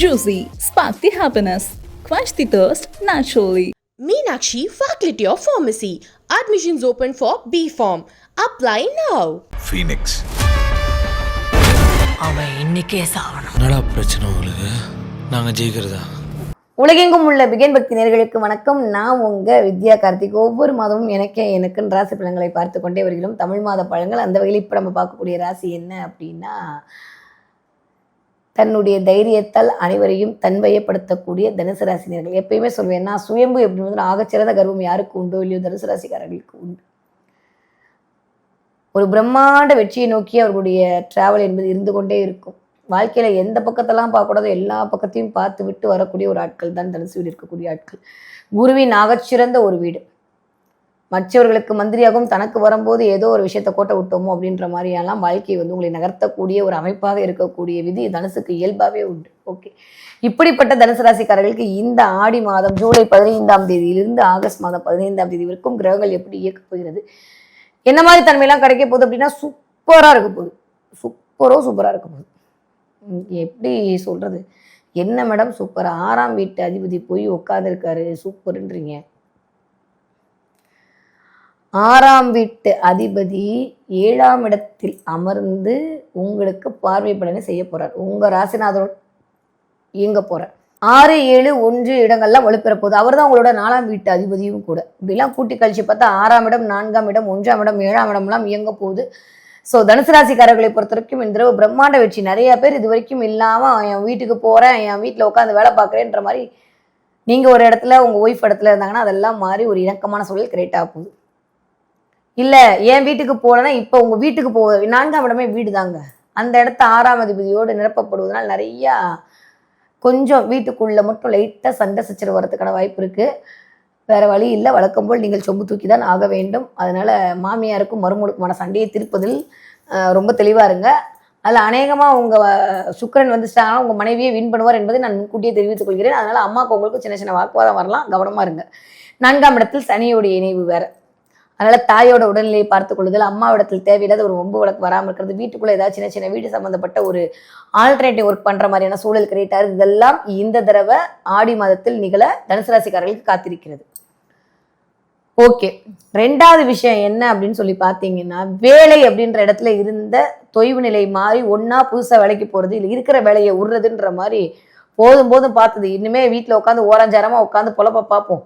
Juicy, spark the happiness. Quench the thirst naturally. Meenakshi Faculty of Pharmacy. Admissions open for B.Pharm. Apply now. Phoenix. அவன் இன்னைக்கே சாவணும். என்னடா பிரச்சனை உங்களுக்கு? நாங்க ஜெயிக்கிறதா? உலகெங்கும் உள்ள பிகன் பக்தி நேயர்களுக்கு வணக்கம். நான் உங்க வித்யா கார்த்திக். ஒவ்வொரு மாதமும் எனக்குன்னு ராசி பலன்களை பார்த்து கொண்டே வருகிறோம். தமிழ் மாத பழங்கள். அந்த வகையில் இப்போ நம்ம பார்க்கக்கூடிய ராசி என்ன அப்படின்னா, தன்னுடைய தைரியத்தால் அனைவரையும் தன்வயப்படுத்தக்கூடிய தனுசு ராசினியர்கள். எப்பயுமே சொல்வேன், நான் சுயம்பு எப்படின்னு ஆகச்சிறந்த கர்வம் யாருக்கு உண்டோ இல்லையோ தனுசு ராசிக்காரர்களுக்கு உண்டு. ஒரு பிரம்மாண்ட வெற்றியை நோக்கி அவர்களுடைய டிராவல் என்பது இருந்து கொண்டே இருக்கும். வாழ்க்கையில் எந்த பக்கத்தெல்லாம் பார்க்கக்கூடாதோ எல்லா பக்கத்தையும் பார்த்து விட்டு வரக்கூடிய ஒரு ஆட்கள் தான் தனுசு வீடு இருக்கக்கூடிய ஆட்கள். குருவின் ஆகச்சிறந்த ஒரு வீடு. மற்றவர்களுக்கு மந்திரியாகவும் தனக்கு வரும்போது ஏதோ ஒரு விஷயத்தை கோட்டை விட்டோமோ அப்படின்ற மாதிரியெல்லாம் வாழ்க்கையை உங்களை நகர்த்தக்கூடிய ஒரு அமைப்பாக இருக்கக்கூடிய விதி தனுசுக்கு இயல்பாகவே உண்டு. ஓகே, இப்படிப்பட்ட தனுசு ராசிக்காரர்களுக்கு இந்த ஆடி மாதம் ஜூலை 15ஆம் தேதியிலிருந்து ஆகஸ்ட் மாதம் 15ஆம் தேதி வரைக்கும் கிரகங்கள் எப்படி இயக்கப் போகிறது, என்ன மாதிரி தன்மையெல்லாம் கிடைக்க போகுது அப்படின்னா சூப்பராக இருக்க போகுது. சூப்பராக இருக்க போகுது. எப்படி சொல்கிறது, என்ன மேடம் சூப்பர், 6ஆம் வீட்டு அதிபதி போய் உட்காந்துருக்காரு சூப்பர்ன்றீங்க. 6ஆம் வீட்டு அதிபதி 7ஆம் இடத்தில் அமர்ந்து உங்களுக்கு பார்வை பலனை செய்ய போகிறார். உங்கள் ராசிநாதனோட இயங்க போகிறார். 6, 7, 1 இடங்கள்லாம் வலுப்பெற போகுது. அவர் தான் உங்களோட 4ஆம் வீட்டு அதிபதியும் கூட. இப்படிலாம் கூட்டி கழிச்சு பார்த்தா 6ஆம் இடம், 4ஆம் இடம், 1ஆம் இடம், 7ஆம் இடம்லாம் இயங்க போகுது. ஸோ தனுசு ராசிக்காரர்களை பொறுத்த வரைக்கும் இந்த தடவை பிரம்மாண்ட வெற்றி. நிறைய பேர் இது வரைக்கும் இல்லாமல் என் வீட்டுக்கு போகிறேன், என் வீட்டில் உட்காந்து வேலை பார்க்குறேன்ற மாதிரி நீங்கள் ஒரு இடத்துல உங்கள் ஒய்ஃப் இடத்துல இருந்தாங்கன்னா அதெல்லாம் மாறி ஒரு இணக்கமான சூழல் கிரியேட் ஆக போகுது. இல்லை என் வீட்டுக்கு போகலன்னா இப்போ உங்கள் வீட்டுக்கு 4ஆம் இடமே வீடு தாங்க. அந்த இடத்த 6ஆம் அதிபதியோடு நிரப்பப்படுவதனால் நிறையா கொஞ்சம் வீட்டுக்குள்ளே மட்டும் லைட்டாக சண்டை சச்சரவு வரதுக்கான வாய்ப்பு இருக்குது. வேறு வழி இல்லை, வழக்கம் போல் நீங்கள் சொம்பு தூக்கி தான் ஆக வேண்டும். அதனால் மாமியாருக்கும் மருமகளுக்குமான சண்டையை திருப்பதில் ரொம்ப தெளிவாக இருங்க. அதில் அநேகமாக உங்கள் சுக்கிரன் வந்துட்டாங்கன்னா உங்கள் மனைவியை வின் பண்ணுவார் என்பதை நான் முன்கூட்டியே தெரிவித்துக் கொள்கிறேன். அதனால் அம்மாவுக்கு உங்களுக்கு சின்ன சின்ன வாக்குவாதம் வரலாம், கவனமாக இருங்க. 4ஆம் இடத்தில் சனியோடைய இணைவு வேறு. அதனால் தாயோட உடல்நிலையை பார்த்துக் கொள்ளுதல், அம்மாவிடத்தில் தேவையில்லாத ஒரு ஒம்பு வழக்கு வராமல் இருக்கிறது, வீட்டுக்குள்ளே ஏதாவது சின்ன சின்ன வீடு சம்மந்தப்பட்ட ஒரு ஆல்டர்னேட்டிவ் ஒர்க் பண்ணுற மாதிரியான சூழல் கிரியேட் ஆகுது. இதெல்லாம் இந்த தடவை ஆடி மாதத்தில் நிகழ தனுசு ராசிக்காரர்களுக்கு காத்திருக்கிறது. ஓகே, 2வது விஷயம் என்ன அப்படின்னு சொல்லி பார்த்தீங்கன்னா, வேலை அப்படின்ற இடத்துல இருந்த தொய்வு நிலை மாறி ஒன்றா புதுசாக வேலைக்கு போகிறது, இல்லை இருக்கிற வேலையை விடுறதுன்ற மாதிரி போதும் பார்த்தது. இன்னுமே வீட்டில் உட்காந்து ஓரஞ்சாரமாக உட்காந்து பொழப்ப பார்ப்போம்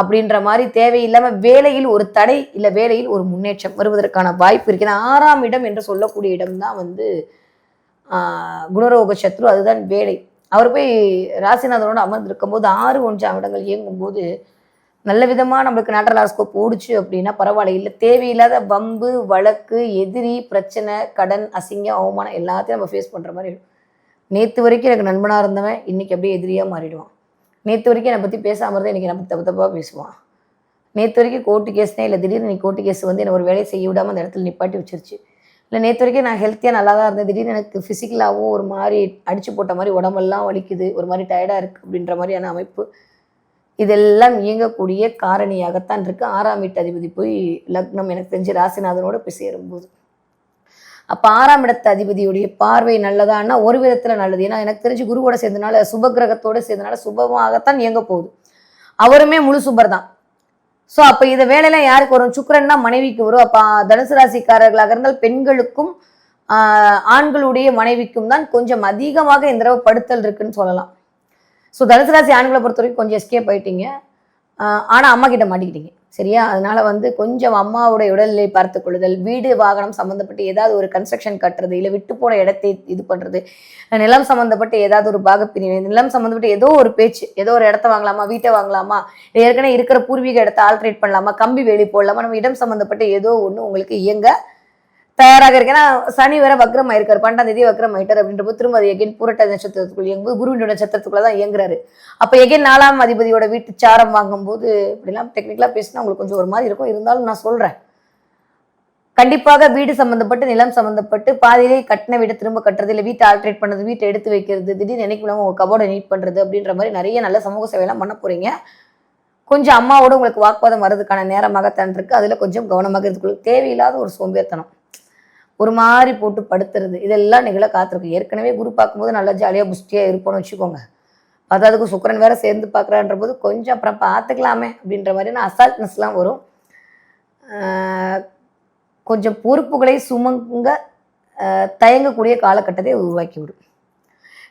அப்படின்ற மாதிரி தேவையில்லாமல் வேலையில் ஒரு தடை இல்லை வேலையில் ஒரு முன்னேற்றம் வருவதற்கான வாய்ப்பு இருக்குது. 6ஆம் இடம் என்று சொல்லக்கூடிய இடம்தான் குணரோக சத்ரு, அதுதான் வேலை. அவர் போய் ராசிநாதனோடு அமர்ந்திருக்கும் போது 6, 1ஆம் இடங்கள் இயங்கும்போது நல்ல விதமாக நம்மளுக்கு நேட்டரல் ஹாரோஸ்கோப் ஓடிச்சு அப்படின்னா பரவாயில்ல. இல்லை தேவையில்லாத வம்பு வழக்கு, எதிரி, பிரச்சனை, கடன், அசிங்கம், அவமானம் எல்லாத்தையும் நம்ம ஃபேஸ் பண்ணுற மாதிரி இருக்கும். நேற்று வரைக்கும் எனக்கு நண்பனாக இருந்தவன் இன்றைக்கி அப்படியே எதிரியாக மாறிடுவான். நேற்று வரைக்கும் என்னை பற்றி பேசாமல் இருந்தால் இன்றைக்கி நம்ம தப்பாக பேசுவான். நேற்று வரைக்கும் கோர்ட்டு கேஸ்னே இல்லை, திடீர்னு நீ கோர்ட்டு கேஸ் என்னை ஒரு வேலையை செய்ய விடாமல் அந்த இடத்துல நிப்பாட்டி வச்சிருச்சு. இல்லை நேற்று வரைக்கும் நான் ஹெல்த்தியாக நல்லா தான் இருந்தேன், திடீர்னு எனக்கு ஃபிசிக்கலாகவும் ஒரு மாதிரி அடிச்சு போட்ட மாதிரி உடம்பெல்லாம் வலிக்குது, ஒரு மாதிரி டயர்டாக இருக்குது அப்படின்ற மாதிரியான அமைப்பு. இதெல்லாம் இயங்கக்கூடிய காரணியாகத்தான் இருக்குது 6ஆம் வீட்டு அதிபதி போய் லக்னம் எனக்கு தெரிஞ்சு ராசிநாதனோடு போய் சேரும்போது. அப்போ 6ஆம் இடத்து அதிபதியுடைய பார்வை நல்லதான்னா ஒரு விதத்தில் நல்லது. ஏன்னா எனக்கு தெரிஞ்சு குருவோட சேர்ந்தனால, சுபகிரகத்தோடு சேர்ந்தனால சுபமாகத்தான் இயங்க போகுது. அவருமே முழு சுபர் தான். ஸோ அப்போ இதை வேலையெல்லாம் யாருக்கு வரும், சுக்கிரன்னா மனைவிக்கு வரும். அப்போ தனுசு ராசிக்காரர்களாக இருந்தால் பெண்களுக்கும் ஆண்களுடைய மனைவிக்கும் தான் கொஞ்சம் அதிகமாக இந்த தடவை படுத்தல் இருக்குன்னு சொல்லலாம். ஸோ தனுசு ராசி ஆண்களை பொறுத்த வரைக்கும் கொஞ்சம் எஸ்கேப் ஆகிட்டீங்க, ஆனால் அம்மா கிட்ட மாட்டிக்கிட்டீங்க, சரியா? அதனால் கொஞ்சம் அம்மாவுடைய உடல்நிலை பார்த்து கொள்ளுதல், வீடு வாகனம் சம்மந்தப்பட்டு ஏதாவது ஒரு கன்ஸ்ட்ரக்ஷன் கட்டுறது, இல்லை விட்டு போன இடத்தை இது பண்ணுறது, நிலம் சம்மந்தப்பட்டு ஏதாவது ஒரு பாகப்பிரிவு, நிலம் சம்மந்தப்பட்டு ஏதோ ஒரு பேச்சு, ஏதோ ஒரு இடத்த வாங்கலாமா, வீட்டை வாங்கலாமா, ஏற்கனவே இருக்கிற பூர்வீக இடத்த ஆல்ட்ரேட் பண்ணலாமா, கம்பி வேலி போடலாமா, நம்ம இடம் சம்மந்தப்பட்டு ஏதோ ஒன்று உங்களுக்கு இயங்க தயாராக இருக்கு. ஏன்னா சனி வேற வக்ரம் ஆயிருக்காரு, 12ஆம் தேதி வக்ரம் ஆயிட்டார். அப்படின்றப்போ திரும்ப அது எகைன் பூரட்டாதி நட்சத்திரத்துக்குள்ள இயங்கும்போது குருவினோட நட்சத்திரத்துக்குள்ள தான் இயங்குறாரு. அப்போ எகைன் 4ஆம் அதிபதியோட வீட்டு சாரம் வாங்கும்போது இப்படிலாம் டெக்னிக்கலாக பேசினா உங்களுக்கு கொஞ்சம் ஒரு மாதிரி இருக்கும். இருந்தாலும் நான் சொல்றேன், கண்டிப்பாக வீடு சம்மந்தப்பட்டு நிலம் சம்மந்தப்பட்டு பாதியிலே கட்டின வீட்டை திரும்ப கட்டுறது, இல்லை வீட்டை ஆல்ட்ரேட் பண்ணுறது, வீட்டை எடுத்து வைக்கிறது, திடீர்னு நினைக்க இல்லாமல் உங்கள் கபோர்டை நீட் பண்ணுறது அப்படின்ற மாதிரி நிறைய நல்ல சமூக சேவையெல்லாம் பண்ண போறீங்க. கொஞ்சம் அம்மாவோட உங்களுக்கு வாக்குவாதம் வர்றதுக்கான நேரமாகத்தான் இருக்கு. அதில் கொஞ்சம் கவனமாக இருந்துக்கொள்ள. தேவையில்லாத ஒரு சோம்பேறித்தனம், ஒரு மாதிரி போட்டு படுத்துறது, இதெல்லாம் நிகழ காத்திருக்கு. ஏற்கனவே குரு பார்க்கும்போது நல்லா ஜாலியாக புஷ்டியாக இருப்போம்னு வச்சுக்கோங்க. அதுக்கு சுக்கிரன் வேற சேர்ந்து பார்க்குறான்ற போது கொஞ்சம் அப்புறம் பார்த்துக்கலாமே அப்படின்ற மாதிரியான அசால்ட்னஸ்லாம் வரும். கொஞ்சம் பொறுப்புகளை சுமங்க தயங்கக்கூடிய காலகட்டத்தை உருவாக்கி விடும்.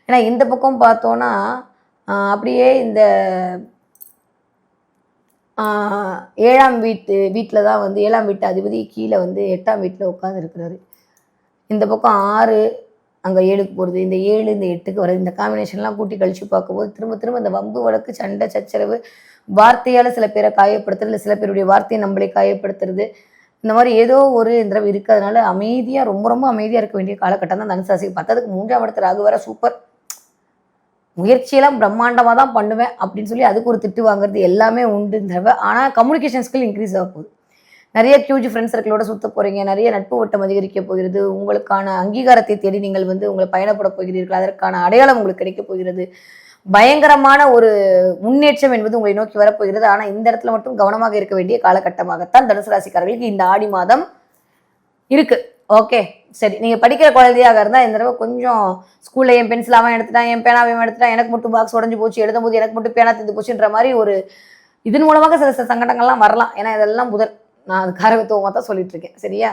ஏன்னா இந்த பக்கம் பார்த்தோன்னா அப்படியே இந்த 7ஆம் வீட்டில் தான் வந்து 7ஆம் வீட்டு அதிபதி கீழே வந்து 8ஆம் வீட்டில் உட்காந்து இருக்கிறாரு. இந்த பக்கம் 6 அங்கே 7க்கு போகிறது, இந்த 7 இந்த 8க்கு வருது. இந்த காம்பினேஷன்லாம் கூட்டி கழித்து பார்க்கும்போது திரும்ப திரும்ப இந்த வம்பு வழக்கு சண்டை சச்சரவு, வார்த்தையால் சில பேரை காயப்படுத்துறது, இல்லை சில பேருடைய வார்த்தையை நம்மளே காயப்படுத்துறது, இந்த மாதிரி ஏதோ ஒரு தடவை இருக்கிறதுனால அமைதியாக ரொம்ப ரொம்ப அமைதியாக இருக்க வேண்டிய காலகட்டம் தான் தனுசு ராசிக்கு. 10க்கு 3ஆம் இடத்துல ராகு வேற சூப்பர், முயற்சியெல்லாம் பிரம்மாண்டமாக தான் பண்ணுவேன் அப்படின்னு சொல்லி அதுக்கு ஒரு திட்டு வாங்குறது எல்லாமே உண்டு இந்த தடவை. ஆனால் கம்யூனிகேஷன் ஸ்கில் இன்க்ரீஸ் ஆக போகுது. நிறைய ஹியூஜ் ஃப்ரெண்ட்ஸ் சர்க்கிளோட சுற்ற போகிறீங்க, நிறைய நட்பு வட்டம் அதிகரிக்க போகிறது. உங்களுக்கான அங்கீகாரத்தை தேடி நீங்கள் வந்து உங்களை பயணப்பட போகிறீர்கள், அதற்கான அடையாளம் உங்களுக்கு கிடைக்க போகிறது. பயங்கரமான ஒரு முன்னேற்றம் என்பது உங்களை நோக்கி வரப்போகிறது. ஆனால் இந்த இடத்துல மட்டும் கவனமாக இருக்க வேண்டிய காலகட்டமாகத்தான் தனுசு ராசிக்காரர்களுக்கு இந்த ஆடி மாதம் இருக்கு. ஓகே, சரி. நீங்கள் படிக்கிற குழந்தையாக இருந்தால் இந்த தடவை கொஞ்சம் ஸ்கூலில் என் பென்சில் அவன் எடுத்துட்டான், என் பேனாவையும் எடுத்துட்டான், எனக்கு மட்டும் பாக்ஸ் உடஞ்சி போச்சு, எழுதும்போது எனக்கு மட்டும் பேனா தீர்ந்து போச்சுன்ற மாதிரி ஒரு இதன் மூலமாக சில சில சங்கடங்கள்லாம் வரலாம். ஏன்னா இதெல்லாம் புதன், நான் அது காரகத்துவமாக தான் சொல்லிட்டு இருக்கேன். சரியா?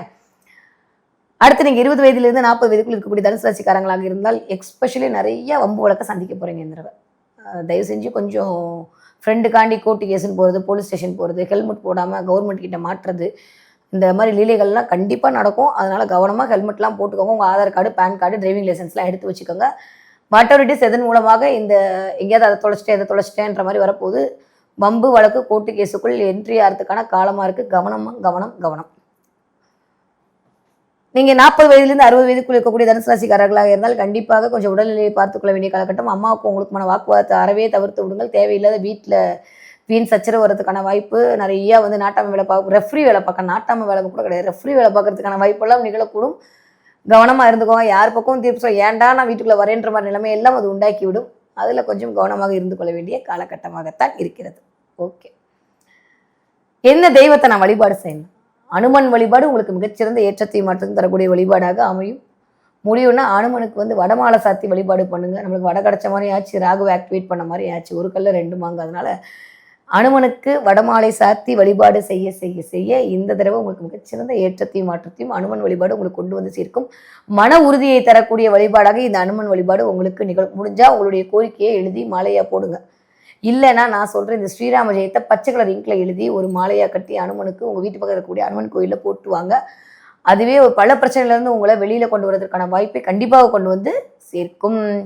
அடுத்து நீங்கள் 20 வயதிலிருந்து 40 வயதுக்குள் இருக்கக்கூடிய தனுசு ராசிக்காரங்களாக இருந்தால் எக்ஸ்பெஷலி நிறைய வம்பு வழக்க சந்திக்க போகிறீங்க இந்த தடவை. தயவு செஞ்சு கொஞ்சம் ஃப்ரெண்டுக்காண்டி கோர்ட்டு கேஸுன்னு போகிறது, போலீஸ் ஸ்டேஷன் போகிறது, ஹெல்மெட் போடாமல் கவர்மெண்ட் கிட்ட மாட்டுறது, இந்த மாதிரி லீலைகள்லாம் கண்டிப்பாக நடக்கும். அதனால் கவனமாக ஹெல்மெட்லாம் போட்டுக்கோங்க. உங்கள் Aadhaar card, PAN card, driving லைசன்ஸ்லாம் எடுத்து வச்சுக்கோங்க. வாட்டவரிட்டிஸ் எதன் மூலமாக இந்த எங்கேயாவது அதை தொலைச்சிட்டேன்ற மாதிரி வரப்போகுது. வம்பு வழக்கு கோர்ட்டு கேஸுக்குள் என்ட்ரி ஆகிறதுக்கான காலமாக இருக்குது. கவனம். நீங்கள் 40 வயதுலேருந்து 60 வயதுக்குள் இருக்கக்கூடிய தனுசு ராசிக்காரர்களாக இருந்தால் கண்டிப்பாக கொஞ்சம் உடல்நிலையை பார்த்துக்கொள்ள வேண்டிய காலகட்டம். அம்மாவுக்கு உங்களுக்குமான வாக்குவாதத்தை அறவே தவிர்த்து விடுங்கள். தேவையில்லாத வீட்டில் வீண் சச்சரவு வரதுக்கான வாய்ப்பு நிறையா வந்து நாட்டாமை வேலை பார்க்க, ரெஃப்ரி வேலை பார்க்க, நாட்டாமை வேலை கூட கிடையாது, ரெஃப்ரி வேலை பார்க்கறதுக்கான வாய்ப்பெல்லாம் நிகழக்கூடும். கவனமாக இருந்துக்கோங்க. யார் பக்கம் தீர்ப்பு சொல்ல ஏன்டா நான் வீட்டுக்குள்ளே வரேன்ற மாதிரி நிலைமை எல்லாம் அது உண்டாக்கி விடும். அதில் கொஞ்சம் கவனமாக இருந்து கொள்ள வேண்டிய காலகட்டமாகத்தான் இருக்கிறது. ஓகே, என்ன தெய்வத்தை நான் வழிபாடு செய்யணும்? அனுமன் வழிபாடு உங்களுக்கு மிகச்சிறந்த ஏற்றத்தை மாற்றம் தரக்கூடிய வழிபாடாக அமையும். முடியும்னா அனுமனுக்கு வந்து வடமாலை சாத்தி வழிபாடு பண்ணுங்க. நம்மளுக்கு வடை கிடைச்ச மாதிரி ஆச்சு, ராகுவை ஆக்டிவேட் பண்ண மாதிரி ஆச்சு, ஒரு கல்ல 2 மாங்க. அதனால அனுமனுக்கு வடமாலை சாத்தி வழிபாடு செய்ய செய்ய செய்ய இந்த தடவை உங்களுக்கு மிகச்சிறந்த ஏற்றத்தையும் மாற்றத்தையும் அனுமன் வழிபாடு உங்களுக்கு கொண்டு வந்து சேர்க்கும். மன உறுதியை தரக்கூடிய வழிபாடாக இந்த அனுமன் வழிபாடு உங்களுக்கு முடிஞ்சால் உங்களுடைய கோரிக்கையை எழுதி மாலையாக போடுங்க. இல்லைன்னா நான் சொல்கிறேன், இந்த ஸ்ரீராம ஜெயத்தை பச்சை கலர் இங்கில் எழுதி ஒரு மாலையாக கட்டி அனுமனுக்கு உங்கள் வீட்டு பக்கத்தில் இருக்கக்கூடிய அனுமன் கோயிலில் போட்டு வாங்க. அதுவே ஒரு பல பிரச்சனையிலேருந்து உங்களை வெளியில் கொண்டு வரதுக்கான வாய்ப்பை கண்டிப்பாக கொண்டு வந்து சேர்க்கும்.